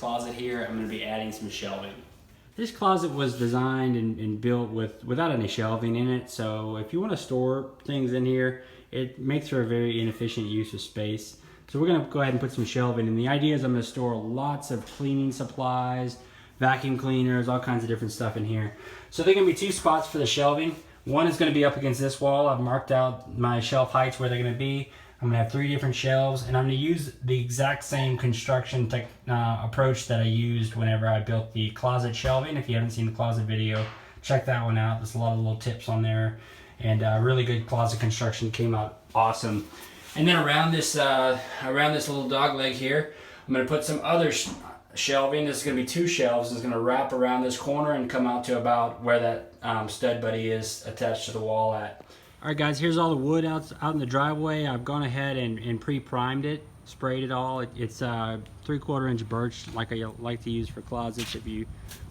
closet here, I'm going to be adding some shelving. This closet was designed and built without any shelving in it, so if you want to store things in here, it makes for a very inefficient use of space. So we're going to go ahead and put some shelving, and the idea is I'm going to store lots of cleaning supplies, vacuum cleaners, all kinds of different stuff in here. So there are going to be two spots for the shelving. One is going to be up against this wall. I've marked out my shelf heights where they're going to be. I'm going to have 3 different shelves, and I'm going to use the exact same construction approach that I used whenever I built the closet shelving. If you haven't seen the closet video, check that one out. There's a lot of little tips on there, and really good closet construction. Came out awesome. And then around this little dog leg here, I'm going to put some other shelving. This is going to be 2 shelves. It's going to wrap around this corner and come out to about where that stud buddy is attached to the wall at. Alright guys, here's all the wood out in the driveway. I've gone ahead and pre-primed it, sprayed it all. It's 3/4 inch birch like I like to use for closets if you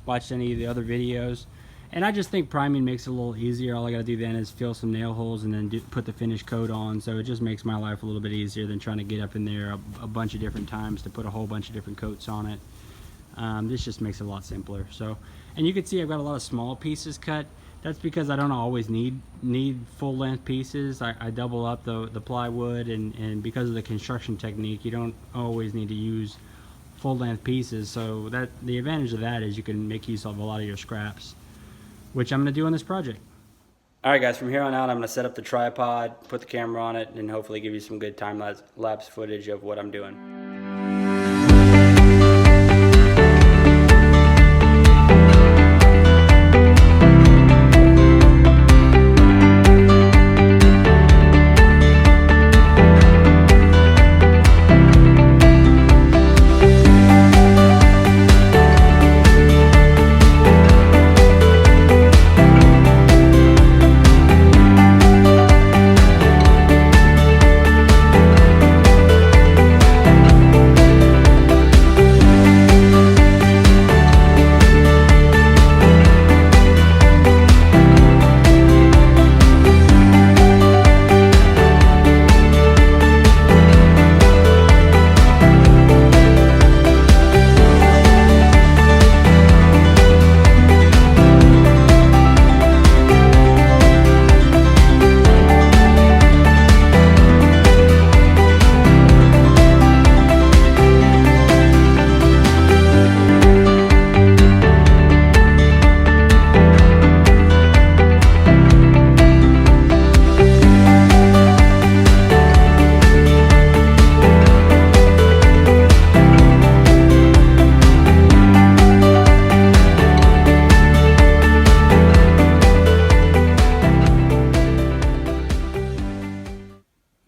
watched any of the other videos. And I just think priming makes it a little easier. All I gotta do then is fill some nail holes and then put the finish coat on. So it just makes my life a little bit easier than trying to get up in there a bunch of different times to put a whole bunch of different coats on it. This just makes it a lot simpler. So, and you can see I've got a lot of small pieces cut. That's because I don't always need full length pieces. I double up the plywood, and because of the construction technique, you don't always need to use full length pieces. So that the advantage of that is you can make use of a lot of your scraps, which I'm going to do on this project. Alright guys, from here on out I'm going to set up the tripod, put the camera on it, and hopefully give you some good time-lapse footage of what I'm doing.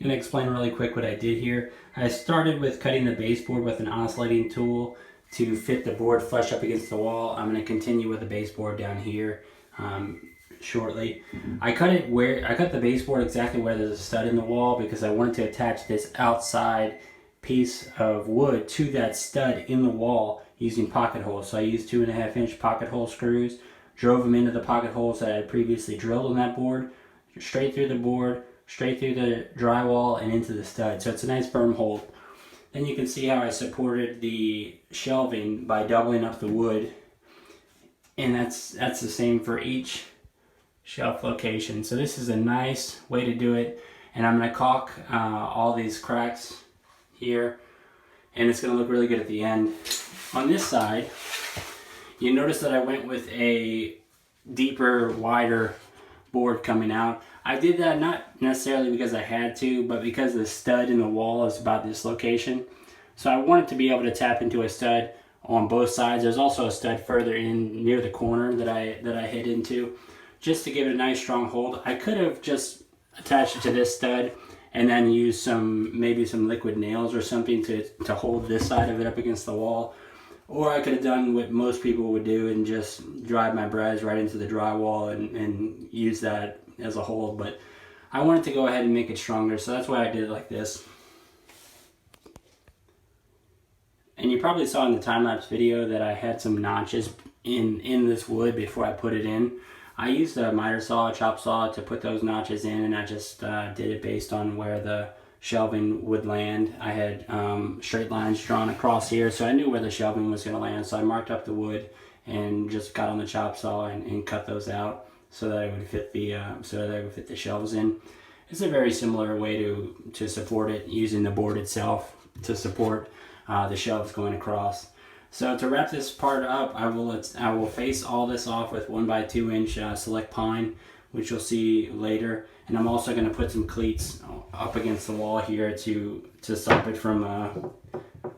I'm going to explain really quick what I did here. I started with cutting the baseboard with an oscillating tool to fit the board flush up against the wall. I'm going to continue with the baseboard down here shortly. I cut the baseboard exactly where there's a stud in the wall because I wanted to attach this outside piece of wood to that stud in the wall using pocket holes. So I used 2.5 inch pocket hole screws, drove them into the pocket holes that I had previously drilled on that board, straight through the board, straight through the drywall and into the stud. So it's a nice firm hold. Then you can see how I supported the shelving by doubling up the wood, and that's the same for each shelf location. So this is a nice way to do it, and I'm going to caulk all these cracks here, and it's going to look really good at the end. On this side, you notice that I went with a deeper, wider board coming out. I did that not necessarily because I had to, but because the stud in the wall is about this location. So I wanted to be able to tap into a stud on both sides. There's also a stud further in near the corner that I hit into, just to give it a nice strong hold. I could have just attached it to this stud and then used maybe some liquid nails or something to hold this side of it up against the wall. Or I could have done what most people would do and just drive my brads right into the drywall and use that as a hold. But I wanted to go ahead and make it stronger, so that's why I did it like this. And you probably saw in the time-lapse video that I had some notches in this wood before I put it in. I used a miter saw, a chop saw to put those notches in, and I just did it based on where the shelving would land. I had straight lines drawn across here, so I knew where the shelving was going to land. So I marked up the wood and just got on the chop saw and cut those out so that it would fit the shelves in. It's a very similar way to support it, using the board itself to support the shelves going across. So to wrap this part up, I will face all this off with 1x2 inch select pine, which you'll see later. And I'm also going to put some cleats up against the wall here to stop it from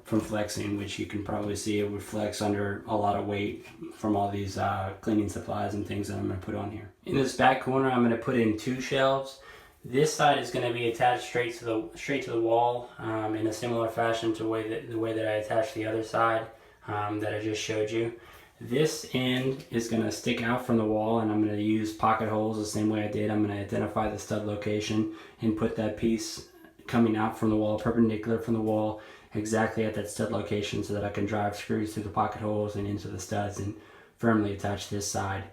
flexing, which you can probably see it would flex under a lot of weight from all these cleaning supplies and things that I'm going to put on here. In this back corner, I'm going to put in 2 shelves. This side is going to be attached straight to the wall in a similar fashion to the way that I attached the other side that I just showed you. This end is going to stick out from the wall, and I'm going to use pocket holes the same way I did. I'm going to identify the stud location and put that piece coming out from the wall, perpendicular from the wall, exactly at that stud location, so that I can drive screws through the pocket holes and into the studs and firmly attach this side.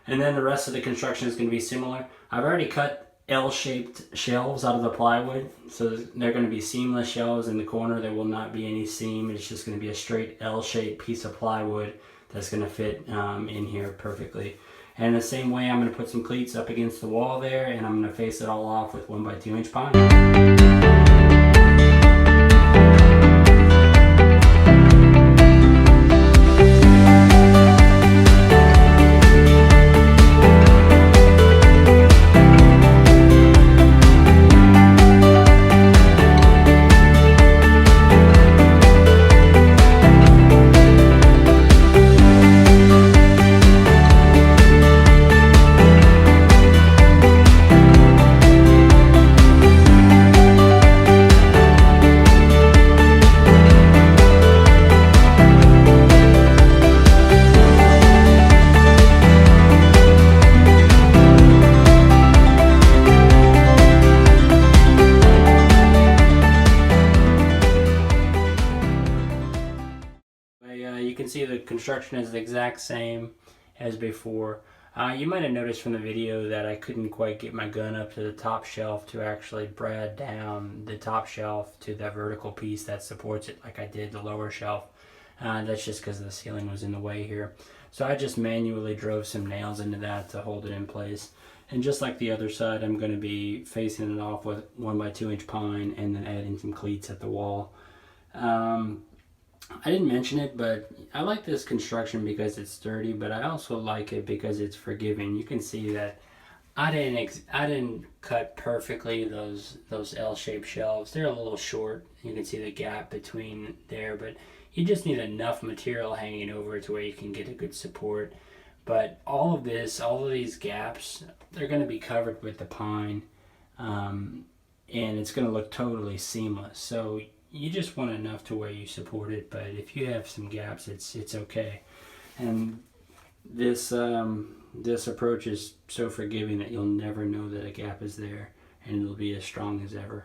And then the rest of the construction is going to be similar. I've already cut L-shaped shelves out of the plywood, so they're going to be seamless shelves in the corner. There will not be any seam. It's just going to be a straight L-shaped piece of plywood that's going to fit in here perfectly. And the same way, I'm going to put some cleats up against the wall there, and I'm going to face it all off with 1x2 inch pine. You can see the construction is the exact same as before. You might have noticed from the video that I couldn't quite get my gun up to the top shelf to actually brad down the top shelf to that vertical piece that supports it like I did the lower shelf. That's just because the ceiling was in the way here. So I just manually drove some nails into that to hold it in place. And just like the other side, I'm going to be facing it off with 1x2 inch pine and then adding some cleats at the wall. I didn't mention it, but I like this construction because it's sturdy, but I also like it because it's forgiving. You can see that I didn't cut perfectly those L-shaped shelves. They're a little short. You can see the gap between there, but you just need enough material hanging over it to where you can get a good support. But all of these gaps, they're going to be covered with the pine, and it's going to look totally seamless. So you just want enough to where you support it, but if you have some gaps, it's okay. And this approach is so forgiving that you'll never know that a gap is there, and it'll be as strong as ever.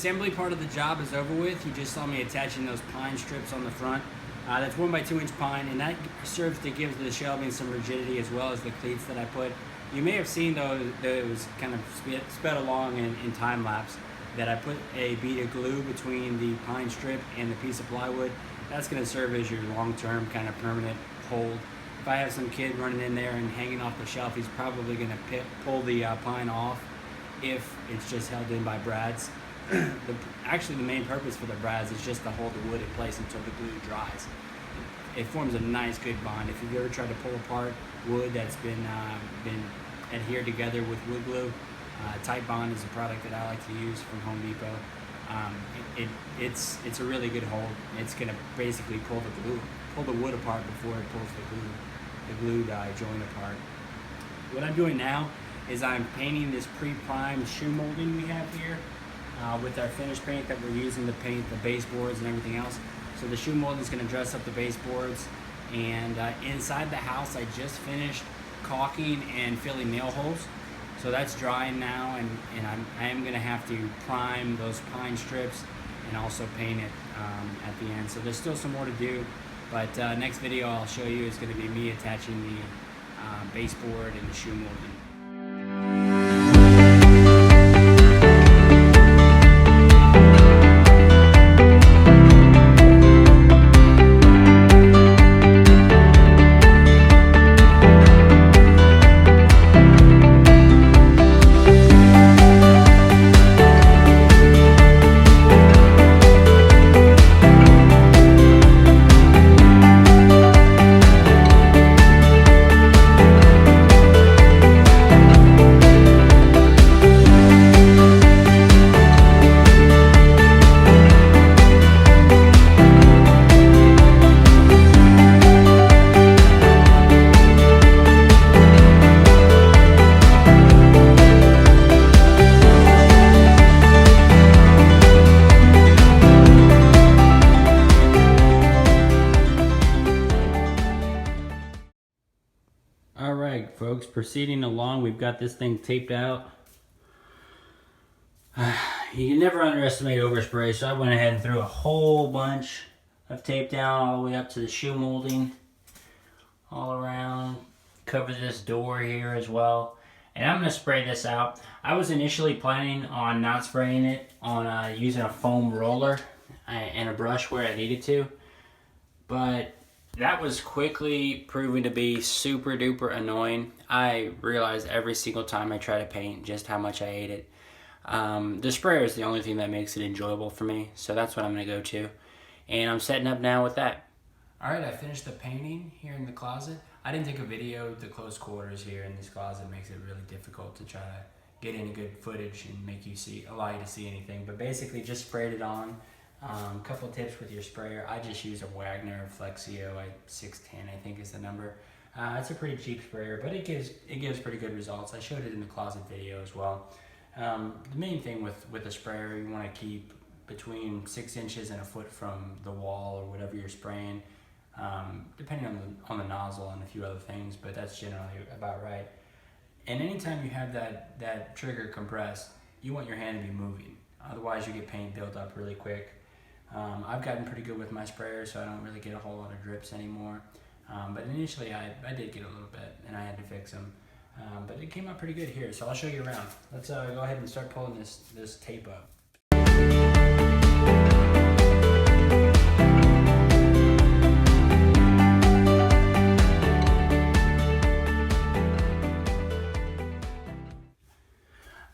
assembly part of the job is over with. You just saw me attaching those pine strips on the front. That's 1 by 2 inch pine, and that serves to give the shelving some rigidity as well as the cleats that I put. You may have seen those kind of sped along in time lapse that I put a bead of glue between the pine strip and the piece of plywood. That's going to serve as your long-term kind of permanent hold. If I have some kid running in there and hanging off the shelf, he's probably going to pull the pine off if it's just held in by brads. Actually, the main purpose for the brads is just to hold the wood in place until the glue dries. It forms a nice, good bond. If you've ever tried to pull apart wood that's been adhered together with wood glue, Tight Bond is a product that I like to use from Home Depot. It's a really good hold. It's going to basically pull the wood apart before it pulls the glued joint apart. What I'm doing now is I'm painting this pre-primed shoe molding we have here with our finish paint that we're using to paint the baseboards and everything else. So the shoe molding is going to dress up the baseboards, and inside the house I just finished caulking and filling nail holes. So that's drying now, and I am going to have to prime those pine strips and also paint it at the end. So there's still some more to do, but next video I'll show you is going to be me attaching the baseboard and the shoe molding. Alright folks, proceeding along, we've got this thing taped out. You can never underestimate overspray, so I went ahead and threw a whole bunch of tape down all the way up to the shoe molding, all around. Cover this door here as well. And I'm going to spray this out. I was initially planning on not spraying it, on using a foam roller and a brush where I needed to. But that was quickly proving to be super duper annoying. I realized every single time I try to paint just how much I hate it. The sprayer is the only thing that makes it enjoyable for me, so that's what I'm going to go to. And I'm setting up now with that. Alright, I finished the painting here in the closet. I didn't take a video. The close quarters here in this closet makes it really difficult to try to get any good footage and allow you to see anything. But basically just sprayed it on. Couple tips with your sprayer. I just use a Wagner Flexio 610, I think is the number. It's a pretty cheap sprayer, but it gives pretty good results. I showed it in the closet video as well. The main thing with a sprayer, you want to keep between 6 inches and a foot from the wall or whatever you're spraying, depending on the nozzle and a few other things, but that's generally about right. And anytime you have that trigger compressed, you want your hand to be moving. Otherwise you get paint built up really quick. I've gotten pretty good with my sprayer, so I don't really get a whole lot of drips anymore. But initially I did get a little bit, and I had to fix them. But it came out pretty good here, so I'll show you around. Let's go ahead and start pulling this tape up.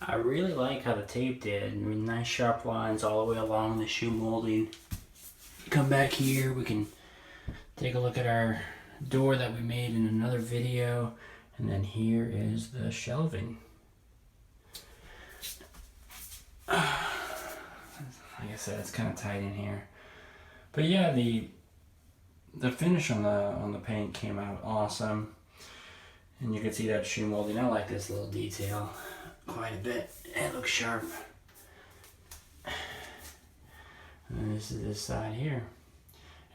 I really like how the tape did. I mean, nice sharp lines all the way along the shoe molding. Come back here, we can take a look at our door that we made in another video. And then here is the shelving. Like I said, it's kind of tight in here. But yeah, the finish on the paint came out awesome. And you can see that shoe molding. I like this little detail quite a bit. It looks sharp. And this is this side here.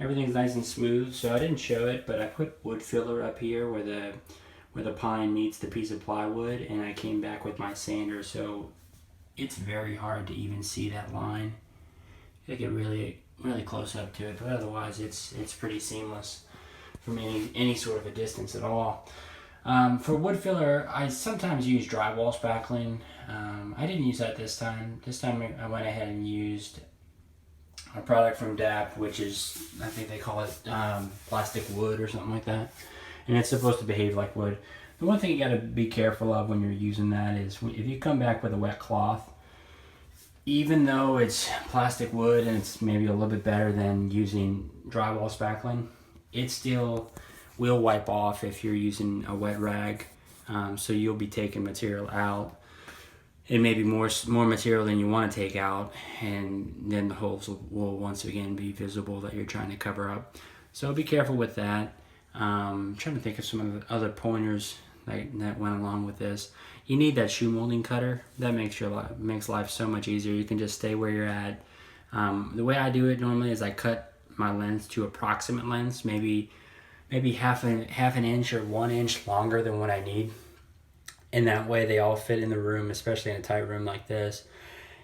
Everything's nice and smooth, so I didn't show it, but I put wood filler up here where the pine meets the piece of plywood, and I came back with my sander, so it's very hard to even see that line. I get really close up to it, but otherwise it's pretty seamless from any sort of a distance at all. For wood filler, I sometimes use drywall spackling. I didn't use that this time. This time I went ahead and used a product from DAP, which is, I think they call it plastic wood or something like that. And it's supposed to behave like wood. The one thing you got to be careful of when you're using that is if you come back with a wet cloth, even though it's plastic wood and it's maybe a little bit better than using drywall spackling, it still will wipe off if you're using a wet rag. So you'll be taking material out. It may be more material than you want to take out, and then the holes will once again be visible that you're trying to cover up. So be careful with that. I'm trying to think of some of the other pointers that went along with this. You need that shoe molding cutter. That makes life so much easier. You can just stay where you're at. The way I do it normally is I cut my length to approximate lengths, maybe half an inch or 1 inch longer than what I need. And that way they all fit in the room, especially in a tight room like this.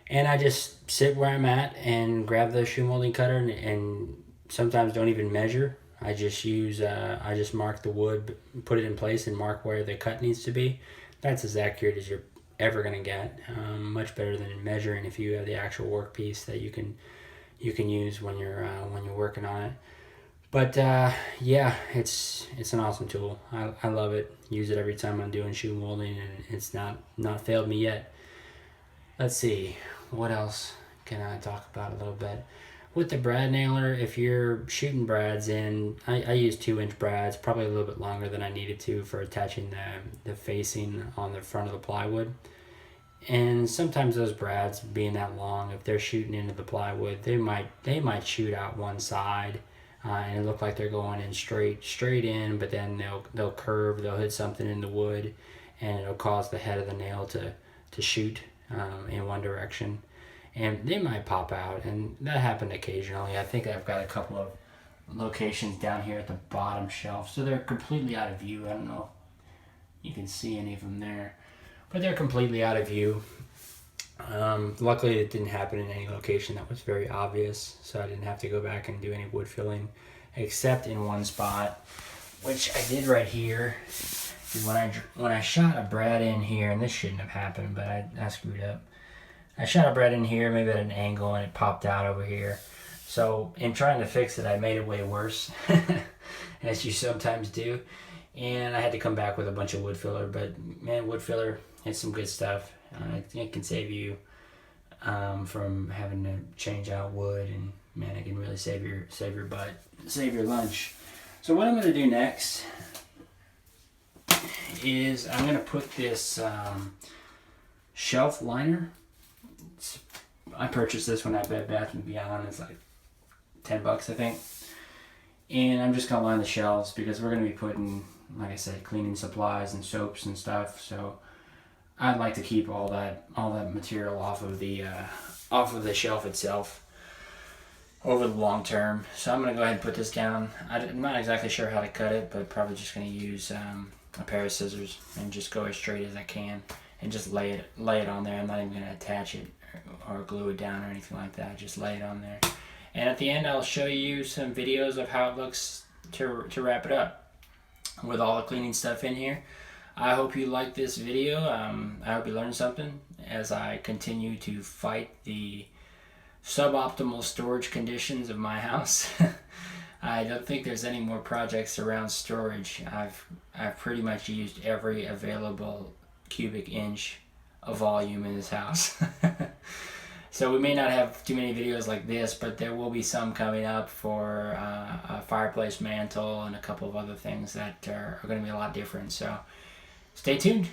And I just sit where I'm at and grab the shoe molding cutter and sometimes don't even measure. I just mark the wood, put it in place and mark where the cut needs to be. That's as accurate as you're ever going to get. Much better than measuring if you have the actual workpiece that you can use when you're working on it. But yeah, it's an awesome tool. I love it. Use it every time I'm doing shoe molding, and it's not failed me yet. Let's see, what else can I talk about a little bit? With the brad nailer, if you're shooting brads in, I use 2-inch brads, probably a little bit longer than I needed to for attaching the facing on the front of the plywood. And sometimes those brads, being that long, if they're shooting into the plywood, they might shoot out one side. And it look like they're going in straight in, but then they'll curve, they'll hit something in the wood, and it'll cause the head of the nail to shoot in one direction, and they might pop out, and that happened occasionally. I think I've got a couple of locations down here at the bottom shelf, so they're completely out of view. I don't know if you can see any of them there, but they're completely out of view. Luckily it didn't happen in any location that was very obvious, so I didn't have to go back and do any wood filling except in one spot, which I did right here. When I shot a brad in here, and this shouldn't have happened, but I screwed up. I shot a brad in here, maybe at an angle, and it popped out over here. So in trying to fix it, I made it way worse, as you sometimes do. And I had to come back with a bunch of wood filler, but man, wood filler, it's some good stuff. It can save you from having to change out wood, and man, it can really save your butt, save your lunch. So what I'm going to do next is I'm going to put this shelf liner. I purchased this one at Bed Bath & Beyond. It's like $10, I think. And I'm just going to line the shelves because we're going to be putting, like I said, cleaning supplies and soaps and stuff. So I'd like to keep all that material off of the shelf itself over the long term. So I'm going to go ahead and put this down. I'm not exactly sure how to cut it, but probably just going to use a pair of scissors and just go as straight as I can and just lay it on there. I'm not even going to attach it or glue it down or anything like that. Just lay it on there. And at the end, I'll show you some videos of how it looks to wrap it up with all the cleaning stuff in here. I hope you liked this video. I hope you learned something as I continue to fight the suboptimal storage conditions of my house. I don't think there's any more projects around storage. I've pretty much used every available cubic inch of volume in this house. So we may not have too many videos like this, but there will be some coming up for a fireplace mantle and a couple of other things that are going to be a lot different. So stay tuned.